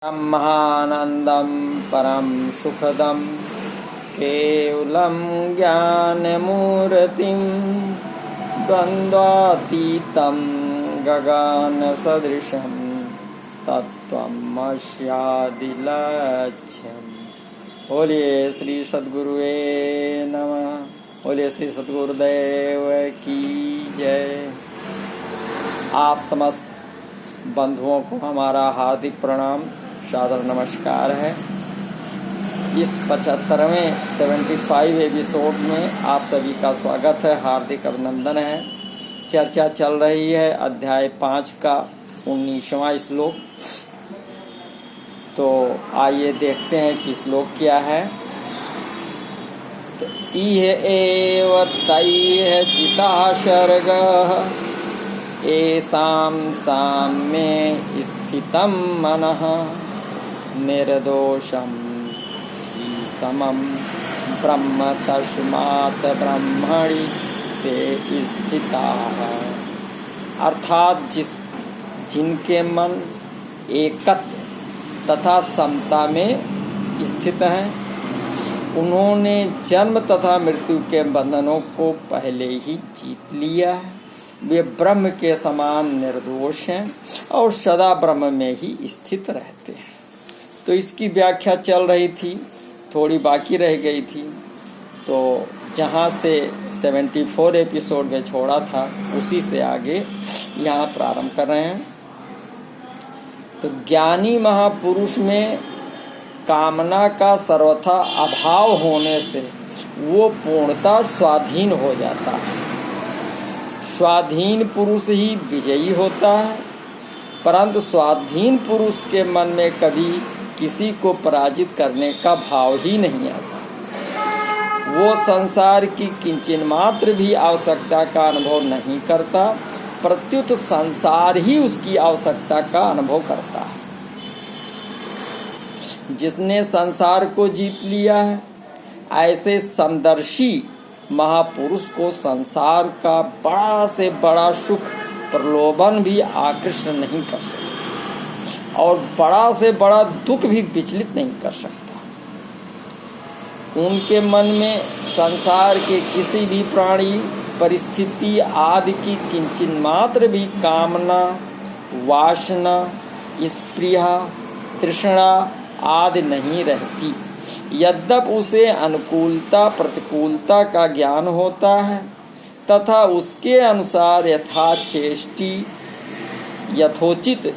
ब्रह्मानन्दं परं सुखदं केवलं ज्ञानमूर्तिं द्वन्द्वातीतं गगनसदृशं तत्त्वमस्यादिलक्ष्यम्। बोलिए श्री सद्गुरुवे नमः। बोलिए श्री सद्गुरुदेव की जय। आप समस्त बंधुओं को हमारा हार्दिक प्रणाम, सादर नमस्कार है। इस 75वें 75 एपिसोड में आप सभी का स्वागत है, हार्दिक अभिनंदन है। चर्चा चल रही है अध्याय 5 का 19वां श्लोक। तो आइए देखते हैं कि श्लोक क्या है। इह एव तैः चिता सर्गः येषां साम्ये स्थितं मनः निर्दोषं हि समं ब्रह्म तस्मात् ब्रह्मणि ते स्थिताः। अर्थात जिनके मन एकत्व तथा समता में स्थित हैं, उन्होंने जन्म तथा मृत्यु के बंधनों को पहले ही जीत लिया है। वे ब्रह्म के समान निर्दोष हैं और सदा ब्रह्म में ही स्थित रहते हैं। तो इसकी व्याख्या चल रही थी, थोड़ी बाकी रह गई थी। तो जहाँ से 74 एपिसोड में छोड़ा था, उसी से आगे यहाँ प्रारंभ कर रहे हैं। तो ज्ञानी महापुरुष में कामना का सर्वथा अभाव होने से वो पूर्णतः स्वाधीन हो जाता है। स्वाधीन पुरुष ही विजयी होता है, परंतु स्वाधीन पुरुष के मन में कभी किसी को पराजित करने का भाव ही नहीं आता। वो संसार की किंचन मात्र भी आवश्यकता का अनुभव नहीं करता, प्रत्युत संसार ही उसकी आवश्यकता का अनुभव करता है। जिसने संसार को जीत लिया है, ऐसे समदर्शी महापुरुष को संसार का बड़ा से बड़ा सुख प्रलोभन भी आकृष्ट नहीं कर सकता और बड़ा से बड़ा दुख भी विचलित नहीं कर सकता। उनके मन में संसार के किसी भी प्राणी, परिस्थिति आदि की किंचित मात्र भी कामना, वासना, स्पृहा, तृष्णा आदि नहीं रहती। यद्यपि उसे अनुकूलता प्रतिकूलता का ज्ञान होता है तथा उसके अनुसार यथोचित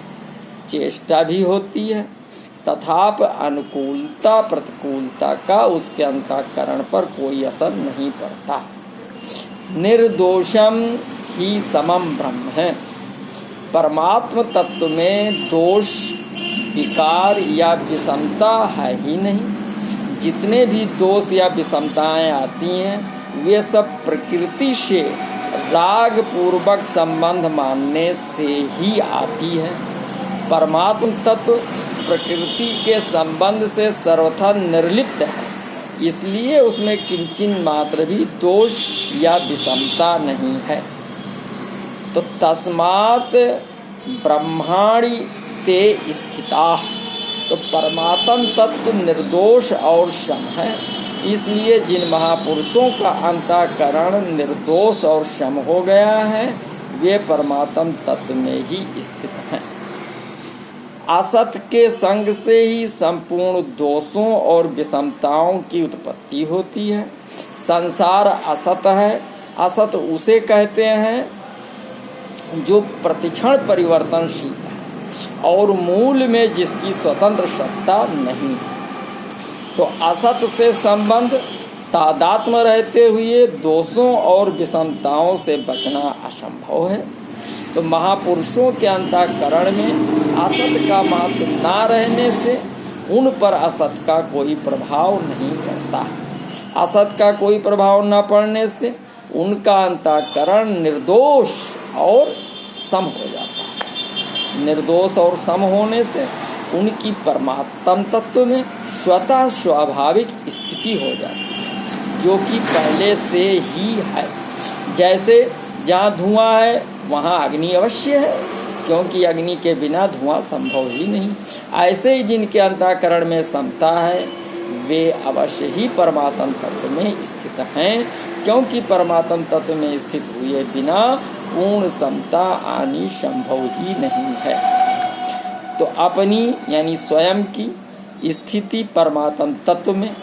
चेष्टा भी होती है, तथापि अनुकूलता प्रतिकूलता का उसके अंतःकरण पर कोई असर नहीं पड़ता। निर्दोषम ही समम ब्रह्म है। परमात्म तत्व में दोष, विकार या विषमता है ही नहीं। जितने भी दोष या विषमताएं आती हैं, वे सब प्रकृति से राग पूर्वक संबंध मानने से ही आती है। परमात्म तत्व प्रकृति के संबंध से सर्वथा निर्लिप्त है, इसलिए उसमें किंचित मात्र भी दोष या विषमता नहीं है। तो तस्मात् ब्रह्माणि ते स्थिताः। तो परमात्म तत्व निर्दोष और सम है, इसलिए जिन महापुरुषों का अंतःकरण निर्दोष और सम हो गया है, वे परमात्म तत्व में ही स्थित हैं। असत के संग से ही संपूर्ण दोषों और विषमताओं की उत्पत्ति होती है। संसार असत है। असत उसे कहते हैं जो प्रतिक्षण परिवर्तनशील है और मूल में जिसकी स्वतंत्र सत्ता नहीं है। तो असत से संबंध तादात्म्य रहते हुए दोषों और विषमताओं से बचना असंभव है। तो महापुरुषों के अंतःकरण में असत का महत्व न रहने से उन पर असत का कोई प्रभाव नहीं पड़ता। असत का कोई प्रभाव न पड़ने से उनका अंतःकरण निर्दोष और सम हो जाता है। निर्दोष और सम होने से उनकी परमात्म तत्व में स्वतः स्वाभाविक स्थिति हो जाती है, जो कि पहले से ही है। जैसे जहाँ धुआं है वहाँ अग्नि अवश्य है, क्योंकि अग्नि के बिना धुआं संभव ही नहीं। ऐसे ही जिनके अंतःकरण में समता है वे अवश्य ही परमात्म तत्व में स्थित हैं, क्योंकि परमात्म तत्व में स्थित हुए बिना पूर्ण समता आनी संभव ही नहीं है। तो अपनी यानी स्वयं की स्थिति परमात्म तत्व में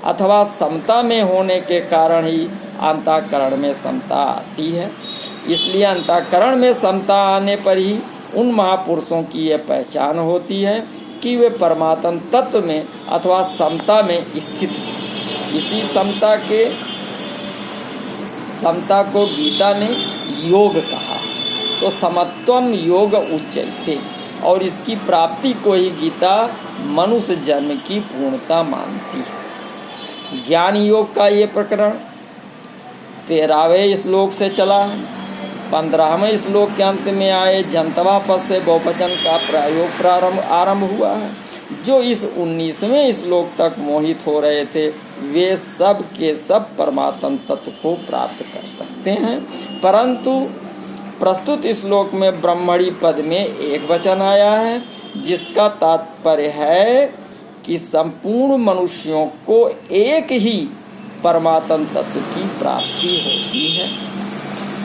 अथवा समता में होने के कारण ही अंतःकरण में समता आती है। इसलिए अंतःकरण में समता आने पर ही उन महापुरुषों की यह पहचान होती है कि वे परमात्म तत्व में अथवा समता में स्थित हैं। इसी समता को गीता ने योग कहा। तो समत्वम योग उच्यते, और इसकी प्राप्ति को ही गीता मनुष्य जन्म की पूर्णता मानती है। ज्ञान योग का ये प्रकरण 13वें श्लोक से चला है। 15वें श्लोक के अंत में आए जंतवा पद से बहुवचन का प्रयोग आरंभ हुआ है। जो इस 19वें श्लोक तक मोहित हो रहे थे वे सब के सब परमात्म तत्व को प्राप्त कर सकते हैं, परंतु प्रस्तुत श्लोक में ब्रह्मणी पद में एक वचन आया है, जिसका तात्पर्य है कि संपूर्ण मनुष्यों को एक ही परमात्म तत्व की प्राप्ति होती है।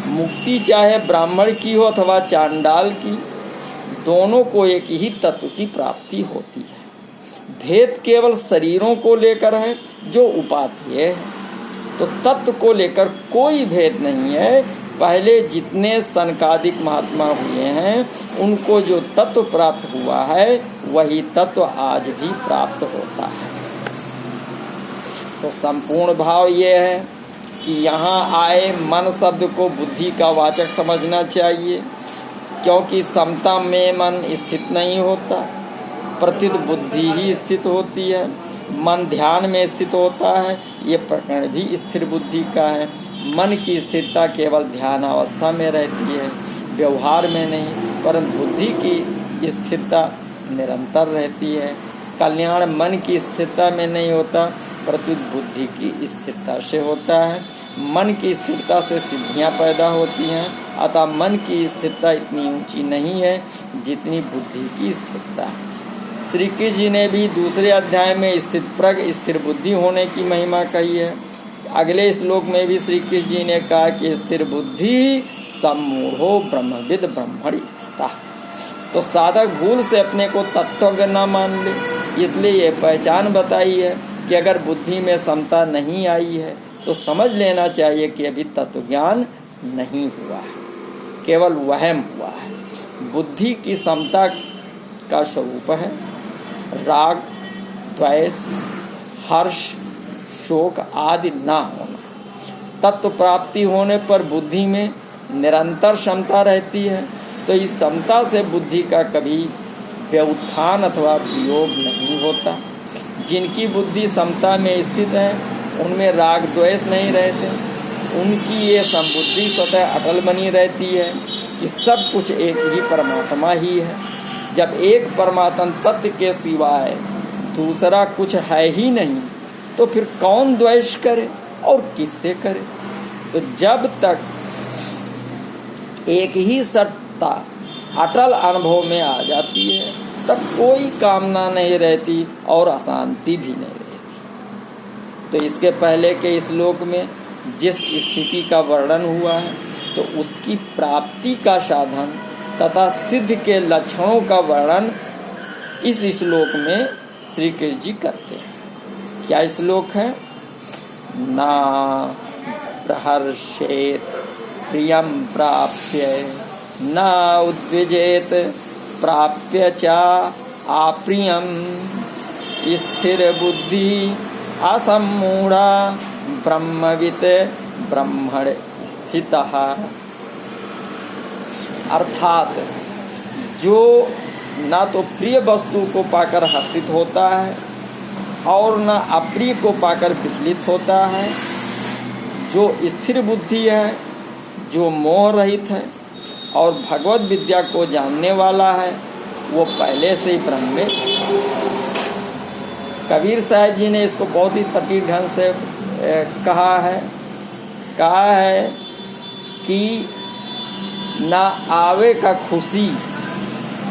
मुक्ति चाहे ब्राह्मण की हो अथवा चांडाल की, दोनों को एक ही तत्व की प्राप्ति होती है। भेद केवल शरीरों को लेकर है जो उपाधेय है, तो तत्व को लेकर कोई भेद नहीं है। पहले जितने सनकादिक महात्मा हुए हैं उनको जो तत्व प्राप्त हुआ है वही तत्व आज भी प्राप्त होता है। तो संपूर्ण भाव ये है कि यहाँ आए मन शब्द को बुद्धि का वाचक समझना चाहिए, क्योंकि समता में मन स्थित नहीं होता, प्रत्युत बुद्धि ही स्थित होती है। मन ध्यान में स्थित होता है, ये प्रकरण भी स्थिर बुद्धि का है। मन की स्थिरता केवल ध्यान अवस्था में रहती है, व्यवहार में नहीं, परंतु बुद्धि की स्थिरता निरंतर रहती है। कल्याण मन की स्थिरता में नहीं होता, प्रत्युत बुद्धि की स्थिरता से होता है। मन की स्थिरता से सिद्धियां पैदा होती हैं, अतः मन की स्थिरता इतनी ऊंची नहीं है जितनी बुद्धि की स्थिरता। श्री कृष्ण जी ने भी दूसरे अध्याय में स्थित प्रज्ञ स्थिर बुद्धि होने की महिमा कही है। अगले श्लोक में भी श्री कृष्ण जी ने कहा कि स्थिर बुद्धि सम्मूढ़ो ब्रह्मविद ब्रह्मणि स्थिता। तो साधक भूल से अपने को तत्वज्ञ न मान ले, इसलिए ये पहचान बताई है कि अगर बुद्धि में समता नहीं आई है तो समझ लेना चाहिए कि अभी तत्व ज्ञान नहीं हुआ है, केवल वहम हुआ है। बुद्धि की समता का स्वरूप है राग, द्वेष, हर्ष, शोक आदि ना होना। तत्व प्राप्ति होने पर बुद्धि में निरंतर क्षमता रहती है, तो इस समता से बुद्धि का कभी व्युत्थान अथवा वियोग नहीं होता। जिनकी बुद्धि समता में स्थित है उनमें राग द्वेष नहीं रहते, उनकी ये संबुद्धि स्वतः अटल बनी रहती है कि सब कुछ एक ही परमात्मा ही है। जब एक परमात्मा तत्व के सिवाय दूसरा कुछ है ही नहीं तो फिर कौन द्वेष करे और किससे करे। तो जब तक एक ही सत्ता अटल अनुभव में आ जाती है तब कोई कामना नहीं रहती और अशांति भी नहीं रहती। तो इसके पहले के श्लोक में जिस स्थिति का वर्णन हुआ है तो उसकी प्राप्ति का साधन तथा सिद्ध के लक्षणों का वर्णन इस श्लोक में श्री कृष्ण जी करते हैं। क्या श्लोक है? ना प्रहर्षेत प्रियम प्राप्य न उद्विजेत प्राप्य च अप्रियम स्थिर बुद्धि असम्मूढ़ा ब्रह्मवित् ब्रह्मण स्थितः। अर्थात जो न तो प्रिय वस्तु को पाकर हर्षित होता है और न अप्रिय को पाकर विचलित होता है, जो स्थिर बुद्धि है, जो मोह रहित है और भगवत विद्या को जानने वाला है, वो पहले से ही ब्रह्म में। कबीर साहब जी ने इसको बहुत ही सटीक ढंग से कहा है कि ना आवे का खुशी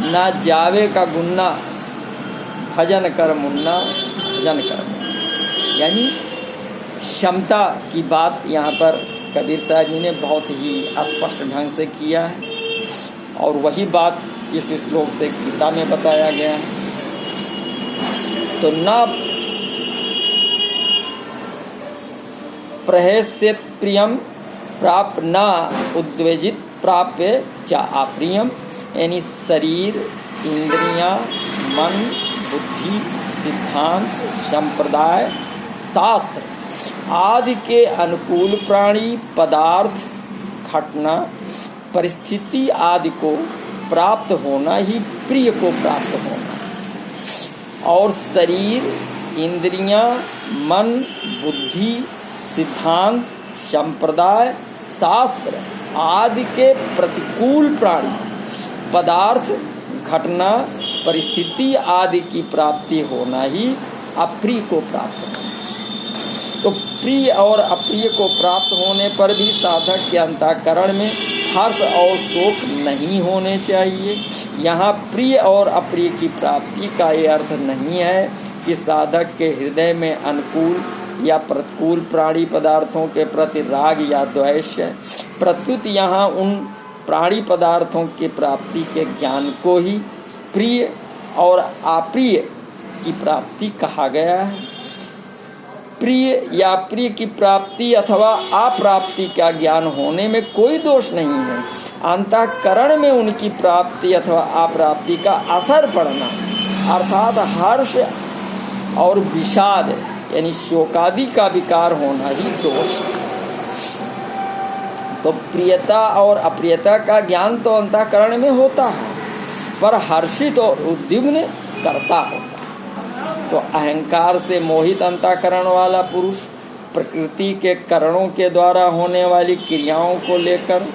ना जावे का गुन्ना, भजन कर मुन्ना, भजन कर मुन्ना। यानी क्षमता की बात यहाँ पर कबीर साहब जी ने बहुत ही स्पष्ट ढंग से किया है, और वही बात इस श्लोक से गीता में बताया गया है। तो ना प्रहस्यत प्रियम प्राप ना उद्वेजित प्राप्य च अप्रियम। यानी शरीर, इंद्रियां, मन, बुद्धि, सिद्धांत, संप्रदाय, शास्त्र आदि के अनुकूल प्राणी, पदार्थ, घटना, परिस्थिति आदि को प्राप्त होना ही प्रिय को प्राप्त होना। और शरीर, इंद्रियां, मन, बुद्धि, सिद्धांत, संप्रदाय, शास्त्र आदि के प्रतिकूल प्राणी, पदार्थ, घटना, परिस्थिति आदि की प्राप्ति होना ही अप्रिय को प्राप्त होना। तो प्रिय और अप्रिय को प्राप्त होने पर भी साधक के अंतःकरण में हर्ष और शोक नहीं होने चाहिए। यहाँ प्रिय और अप्रिय की प्राप्ति का ये अर्थ नहीं है कि साधक के हृदय में अनुकूल या प्रतिकूल प्राणी पदार्थों के प्रति राग या द्वेष है। प्रत्युत यहाँ उन प्राणी पदार्थों की प्राप्ति के ज्ञान को ही प्रिय और अप्रिय की प्राप्ति कहा गया है। प्रिय या प्रिय की प्राप्ति अथवा अप्राप्ति का ज्ञान होने में कोई दोष नहीं है। अंतःकरण में उनकी प्राप्ति अथवा अप्राप्ति का असर पड़ना, अर्थात हर्ष और विषाद यानी शोकादि का विकार होना ही दोष है। तो प्रियता और अप्रियता का ज्ञान तो अंतःकरण में होता है, पर हर्षित और उद्विग्न करता होता। तो अहंकार से मोहित अंतःकरण वाला पुरुष प्रकृति के करणों के द्वारा होने वाली क्रियाओं को लेकर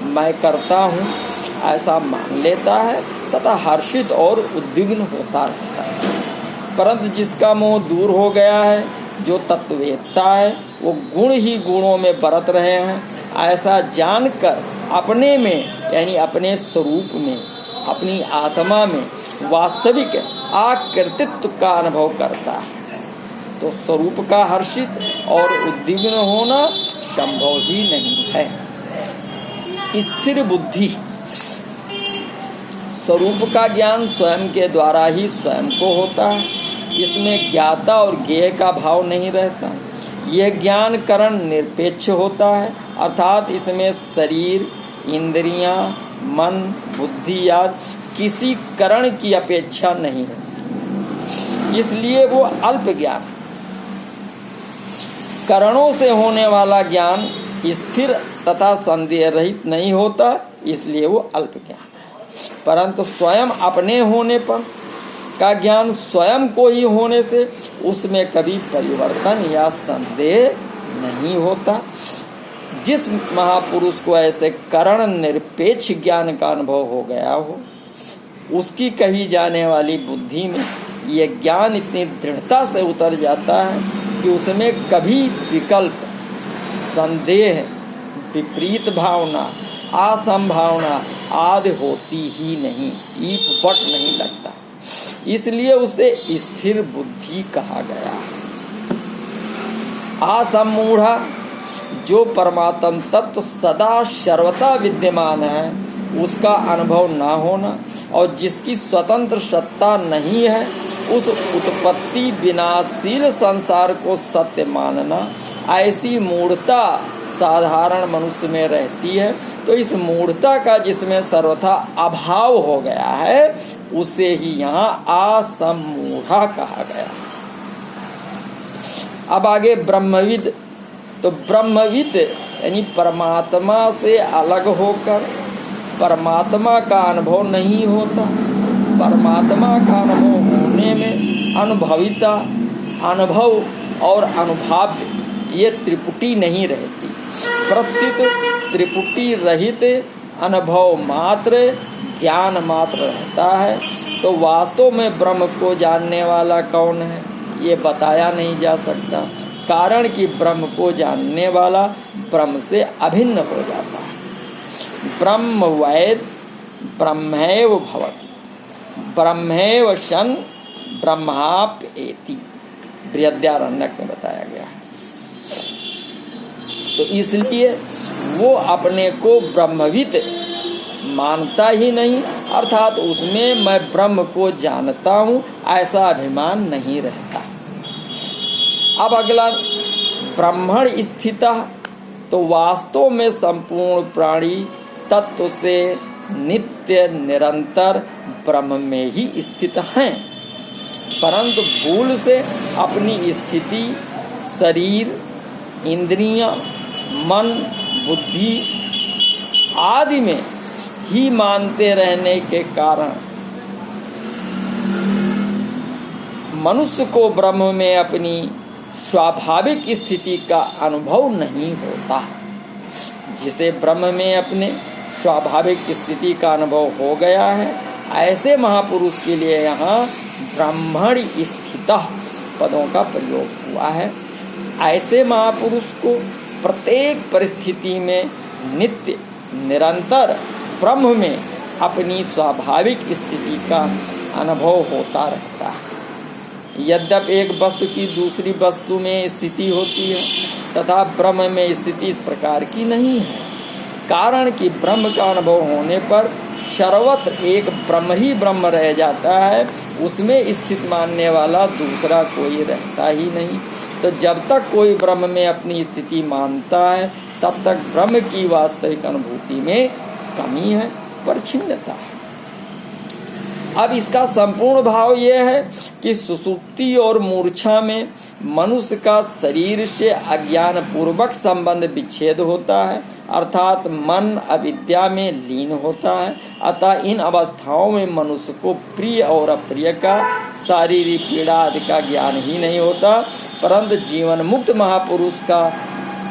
मैं करता हूँ ऐसा मान लेता है तथा हर्षित और उद्विग्न होता रहता है। परंतु जिसका मोह दूर हो गया है, जो तत्ववेत्ता है, वो गुण ही गुणों में बरत रहे हैं ऐसा जानकर अपने में यानी अपने स्वरूप में, अपनी आत्मा में वास्तविक आकृतित्व का अनुभव करता है। तो स्वरूप का हर्षित और उद्विग्न होना संभव ही नहीं है। स्थिर बुद्धि, स्वरूप का ज्ञान स्वयं के द्वारा ही स्वयं को होता है। इसमें ज्ञाता और ज्ञेय का भाव नहीं रहता। यह ज्ञान करण निरपेक्ष होता है, अर्थात इसमें शरीर, इंद्रियां, मन, बुद्धि आदि किसी करण की अपेक्षा नहीं है, इसलिए वो अल्प ज्ञान। करणों से होने वाला ज्ञान स्थिर तथा संदेह रहित नहीं होता, इसलिए वो अल्प ज्ञान है। परंतु स्वयं अपने होने पर का ज्ञान स्वयं को ही होने से उसमें कभी परिवर्तन या संदेह नहीं होता। जिस महापुरुष को ऐसे करण निरपेक्ष ज्ञान का अनुभव हो गया हो, उसकी कही जाने वाली बुद्धि में यह ज्ञान इतनी दृढ़ता से उतर जाता है कि उसमें कभी विकल्प, संदेह, विपरीत भावना, असंभावना आदि होती ही नहीं, ईट बट नहीं लगता। इसलिए उसे स्थिर बुद्धि कहा गया। असम्मूढ़ा, जो परमात्म तत्व सदा सर्वथा विद्यमान है उसका अनुभव न होना और जिसकी स्वतंत्र सत्ता नहीं है, उस उत्पत्ति विनाशील संसार को सत्य मानना, ऐसी मूढ़ता साधारण मनुष्य में रहती है। तो इस मूढ़ता का जिसमें सर्वथा अभाव हो गया है उसे ही यहाँ असम्मूढ़ा कहा गया। अब आगे ब्रह्मविद। तो ब्रह्मविद यानी परमात्मा से अलग होकर परमात्मा का अनुभव नहीं होता। परमात्मा का अनुभव होने में अनुभविता, अनुभव और अनुभाव्य ये त्रिपुटी नहीं रहती। प्रत्युत त्रिपुटी रहित अनुभव मात्र, ज्ञान मात्र रहता है। तो वास्तव में ब्रह्म को जानने वाला कौन है ये बताया नहीं जा सकता, कारण कि ब्रह्म को जानने वाला ब्रह्म से अभिन्न हो जाता है। ब्रह्म वैद ब्रह्मैव भवति, ब्रह्मेव शन ब्रह्माप्येति बृहदारण्यक में बताया गया है। तो इसलिए वो अपने को ब्रह्मविद मानता ही नहीं, अर्थात उसमें मैं ब्रह्म को जानता हूँ ऐसा अभिमान नहीं रहता। अब अगला, ब्रह्मण स्थितः, तो वास्तव में संपूर्ण प्राणी तत्व से नित्य निरंतर ब्रह्म में ही स्थित हैं, परंतु भूल से अपनी स्थिति शरीर, इंद्रियां, मन, बुद्धि आदि में ही मानते रहने के कारण मनुष्य को ब्रह्म में अपनी स्वाभाविक स्थिति का अनुभव नहीं होता। जिसे ब्रह्म में अपने स्वाभाविक स्थिति का अनुभव हो गया है, ऐसे महापुरुष के लिए यहाँ ब्रह्मण स्थितः पदों का प्रयोग हुआ है। ऐसे महापुरुष को प्रत्येक परिस्थिति में नित्य निरंतर ब्रह्म में अपनी स्वाभाविक स्थिति का अनुभव होता रहता है। यद्यपि एक वस्तु की दूसरी वस्तु में स्थिति होती है तथा ब्रह्म में स्थिति इस प्रकार की नहीं है, कारण कि ब्रह्म का अनुभव होने पर सर्वत्र एक ब्रह्म ही ब्रह्म रह जाता है, उसमें स्थित मानने वाला दूसरा कोई रहता ही नहीं। तो जब तक कोई ब्रह्म में अपनी स्थिति मानता है तब तक ब्रह्म की वास्तविक अनुभूति में कमी है, परिच्छिन्नता है। अब इसका संपूर्ण भाव यह है कि सुसुप्ति और मूर्छा में मनुष्य का शरीर से अज्ञान पूर्वक संबंध विच्छेद होता है, अर्थात मन अविद्या में लीन होता है। अतः इन अवस्थाओं में मनुष्य को प्रिय और अप्रिय का, शारीरिक पीड़ा आदि का ज्ञान ही नहीं होता, परंतु जीवन मुक्त महापुरुष का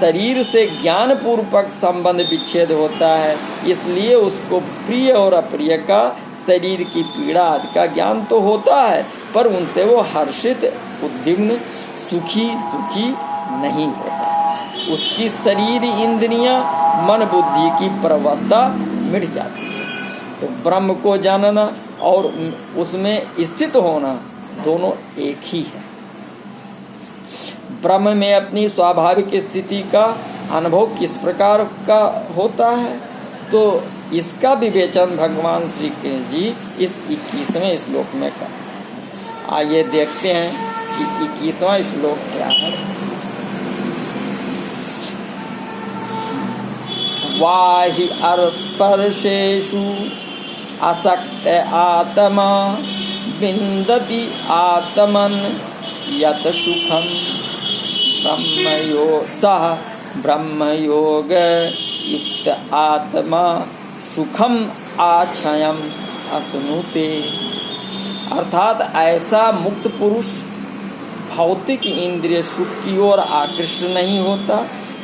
शरीर से ज्ञान पूर्वक संबंध विच्छेद होता है, इसलिए उसको प्रिय और अप्रिय का, शरीर की पीड़ा आदि का ज्ञान तो होता है, पर उनसे वो हर्षित, उद्विग्न, सुखी, दुखी नहीं होता। उसकी शरीर, इंद्रियां, मन, बुद्धि की परवस्था मिट जाती है। तो ब्रह्म को जानना और उसमें स्थित होना दोनों एक ही है। ब्रह्म में अपनी स्वाभाविक स्थिति का अनुभव किस प्रकार का होता है, तो इसका विवेचन भगवान श्री कृष्ण जी इस 21वें श्लोक में कर। आइए देखते हैं कि 21वां श्लोक क्या है। वाहि अस्पर्शेषु असक्त आत्मा विन्दति आत्मन यत सुखम ब्रह्मयोग युक्त आत्मा सुखम आछयम अश्नुते। अर्थात ऐसा मुक्त पुरुष भौतिक इंद्रिय सुख की ओर आकृष्ट नहीं होता,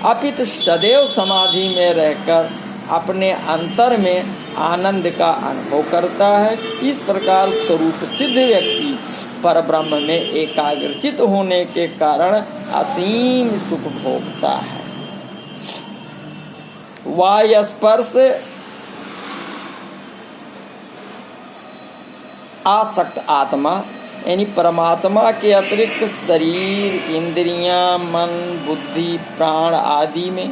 अपितु सदैव समाधि में रहकर अपने अंतर में आनंद का अनुभव करता है। इस प्रकार स्वरूप सिद्ध व्यक्ति पर ब्रह्म में एकाग्रचित होने के कारण असीम सुख भोगता है। वाय स्पर्श आसक्त आत्मा यानी परमात्मा के अतिरिक्त शरीर, इंद्रियां, मन, बुद्धि, प्राण आदि में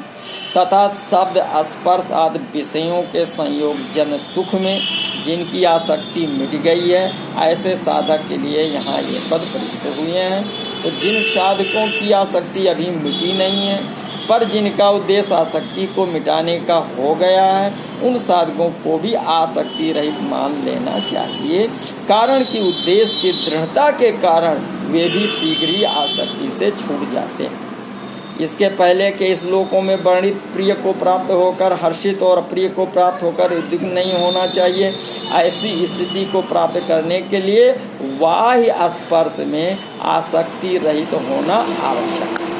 तथा शब्द, स्पर्श आदि विषयों के संयोग जन सुख में जिनकी आसक्ति मिट गई है, ऐसे साधक के लिए यहाँ ये पद प्रयुक्त हुए हैं। तो जिन साधकों की आसक्ति अभी मिटी नहीं है पर जिनका उद्देश्य आसक्ति को मिटाने का हो गया है, उन साधकों को भी आसक्ति रहित मान लेना चाहिए, कारण कि उद्देश्य की दृढ़ता के कारण वे भी शीघ्र ही आसक्ति से छूट जाते हैं। इसके पहले के श्लोकों में वर्णित प्रिय को प्राप्त होकर हर्षित और अप्रिय को प्राप्त होकर उद्विग्न नहीं होना चाहिए। ऐसी स्थिति को प्राप्त करने के लिए बाह्य स्पर्श में आसक्ति रहित होना आवश्यक है।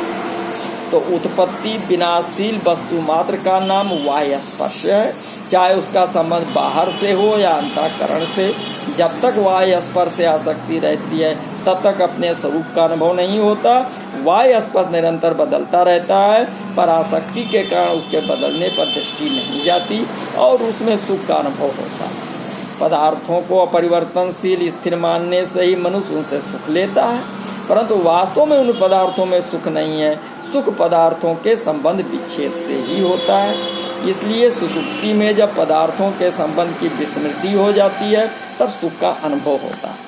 तो उत्पत्ति विनाशील वस्तु मात्र का नाम बाह्य स्पर्श है, चाहे उसका संबंध बाहर से हो या अंतःकरण से। जब तक बाह्य स्पर्श से आसक्ति रहती है तब तक अपने स्वरूप का अनुभव नहीं होता। बाह्य स्पर्श निरंतर बदलता रहता है, पर आसक्ति के कारण उसके बदलने पर दृष्टि नहीं जाती और उसमें सुख का अनुभव होता है। पदार्थों को अपरिवर्तनशील स्थिर मानने से ही मनुष्य उनसे सुख लेता है, परंतु वास्तव में उन पदार्थों में सुख नहीं है। सुख पदार्थों के संबंध विच्छेद से ही होता है। इसलिए सुषुप्ति में जब पदार्थों के संबंध की विस्मृति हो जाती है तब सुख का अनुभव होता है।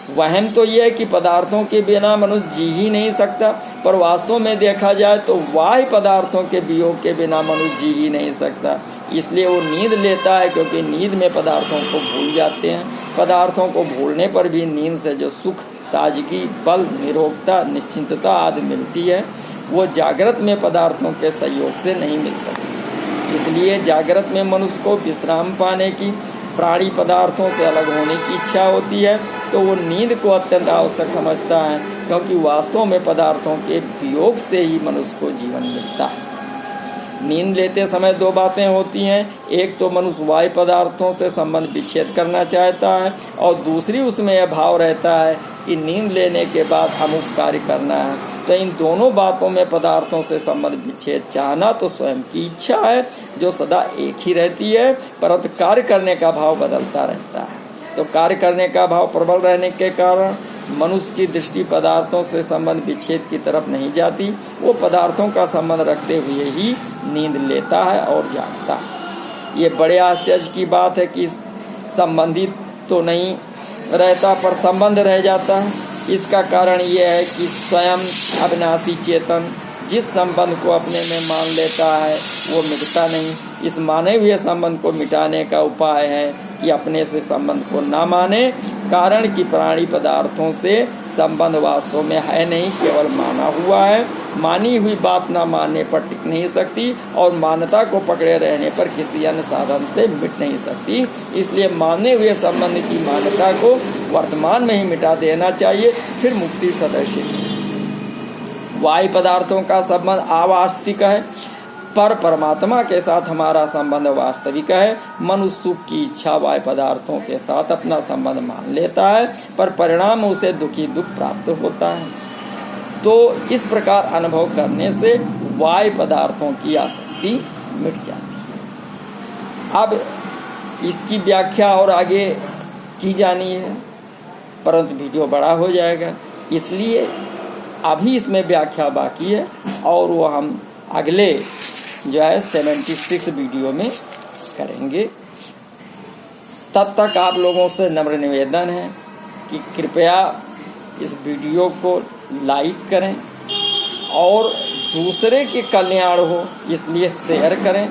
वहम तो यह है कि पदार्थों के बिना मनुष्य जी ही नहीं सकता, पर वास्तव में देखा जाए तो बाह्य पदार्थों के वियोग के बिना मनुष्य जी ही नहीं सकता। इसलिए वो नींद लेता है, क्योंकि नींद में पदार्थों को भूल जाते हैं। पदार्थों को भूलने पर भी नींद से जो सुख, ताजगी, बल, निरोगता, निश्चिंतता आदि मिलती है वो जागृत में पदार्थों के सहयोग से नहीं मिल सकती। इसलिए जागृत में मनुष्य को विश्राम पाने की, प्राणी पदार्थों से अलग होने की इच्छा होती है, तो वो नींद को अत्यंत आवश्यक समझता है, क्योंकि वास्तव में पदार्थों के वियोग से ही मनुष्य को जीवन मिलता है। नींद लेते समय दो बातें होती हैं, एक तो मनुष्य वायु पदार्थों से संबंध विच्छेद करना चाहता है और दूसरी उसमें यह भाव रहता है कि नींद लेने के बाद अमुक कार्य करना है। तो इन दोनों बातों में पदार्थों से संबंध विच्छेद चाहना तो स्वयं की इच्छा है जो सदा एक ही रहती है, परंतु कार्य करने का भाव बदलता रहता है। तो कार्य करने का भाव प्रबल रहने के कारण मनुष्य की दृष्टि पदार्थों से संबंध विच्छेद की तरफ नहीं जाती। वो पदार्थों का संबंध रखते हुए ही नींद लेता है और जागता है। ये बड़े आश्चर्य की बात है कि संबंधित तो नहीं रहता पर संबंध रह जाता है। इसका कारण यह है कि स्वयं अविनाशी चेतन जिस संबंध को अपने में मान लेता है वो मिटता नहीं। इस माने हुए संबंध को मिटाने का उपाय है कि अपने से संबंध को ना माने, कारण कि प्राणी पदार्थों से संबंध वास्तव में है नहीं, केवल माना हुआ है। मानी हुई बात ना मानने पर टिक नहीं सकती और मान्यता को पकड़े रहने पर किसी अन्य साधन से मिट नहीं सकती। इसलिए माने हुए संबंध की मान्यता को वर्तमान में ही मिटा देना चाहिए, फिर मुक्ति सदस्य। वायु पदार्थों का संबंध आवास्तविक है, पर परमात्मा के साथ हमारा संबंध वास्तविक है। मनुष्य सुख की इच्छा वायु पदार्थों के साथ अपना संबंध मान लेता है, पर परिणाम उसे दुखी दुख प्राप्त होता है। तो इस प्रकार अनुभव करने से वायु पदार्थों की आसक्ति मिट जाती है। अब इसकी व्याख्या और आगे की जानी है, परंतु वीडियो बड़ा हो जाएगा, इसलिए अभी इसमें व्याख्या बाकी है और वो हम अगले जो है 76 वीडियो में करेंगे। तब तक आप लोगों से नम्र निवेदन है कि कृपया इस वीडियो को लाइक करें और दूसरे के कल्याण हो इसलिए शेयर करें।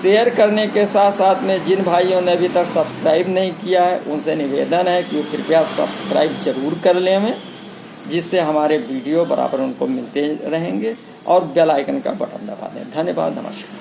शेयर करने के साथ साथ में जिन भाइयों ने अभी तक सब्सक्राइब नहीं किया है उनसे निवेदन है कि वो कृपया सब्सक्राइब जरूर कर लें हमें, जिससे हमारे वीडियो बराबर उनको मिलते रहेंगे और बेल आइकन का बटन दबा दें। धन्यवाद, नमस्कार।